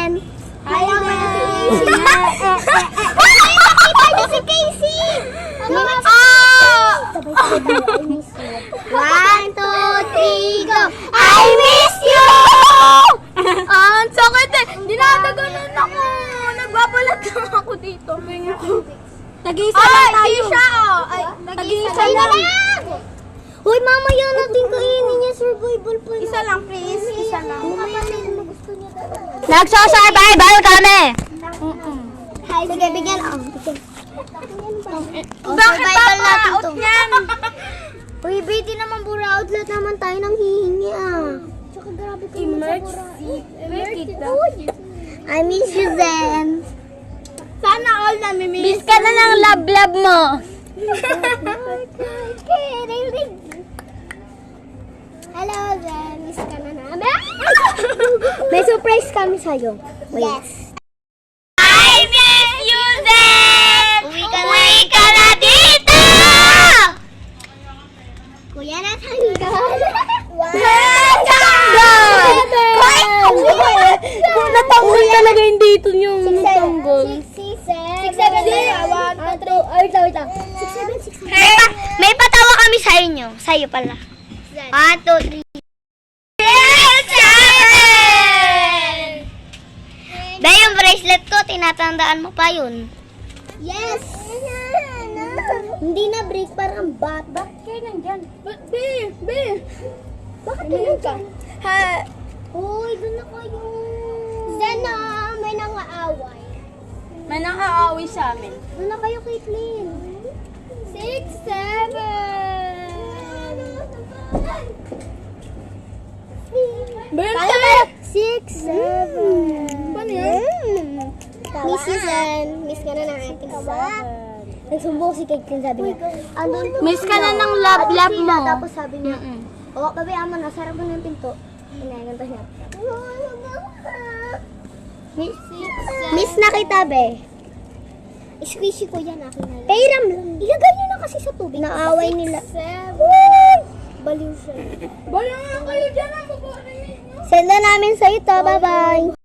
Zen. Hi, Zen. Nakita niyo si Casey. I miss you. 1, 2, 3, go. I miss you! Ang sakit eh. Dinadaganan ako. Nagbabalat lang ako dito. Nag-iisa lang tayo. Nag-iisa lang. Hoy, mamaya natin kainin niya survival pa. Isa lang, please. Isa lang. Mamaya na gusto niya talaga. Nagsasurvival kami. Hi, sige, bigyan. Bakit papaot yan? Uy, di naman bura outlet naman tayo nang hihingi Tsaka grabe ka I miss you, Zen. Sana all namimiss. Miss ka na ng love mo. Hello, Zen. Miss ka na namin. May surprise kami sa'yo. Yes. I miss you, Zen! Uwi ka na dito! Kuya na tanggal. Natanggal talaga yung dito yung natanggal. 6, 7, 6, 7. May patawa kami sa inyo. Sa'yo pala. 1, 2, 3. Dahil yung bracelet ko, tinatandaan mo pa yun. Yes! Hindi na break, parang bat. Bakit kayo nandyan? Bakit kayo ka? Uy, doon na kayo. Zena, may nangaaway. May nang-aaway sa amin. Doon na kayo, Caitlyn. 6, 7. Bente! 6, 7. Paano yun? Miss you, Zen. Miss ka na ng ating Zen. Nagsumbong si Caitlyn, sabi niya. Miss ka na ng love mo. Tapos sabi niya, babayaan mo na, sarap mo na yung pinto. Inaganto niya. Miss na kita, be. Squishy ko yan, akin na lang. Pairam lang. Ilagay niyo na kasi sa tubig. Naaway nila. 7. Baliw siya. Bala nga kayo dyan. Send na namin sa ito. Bye-bye.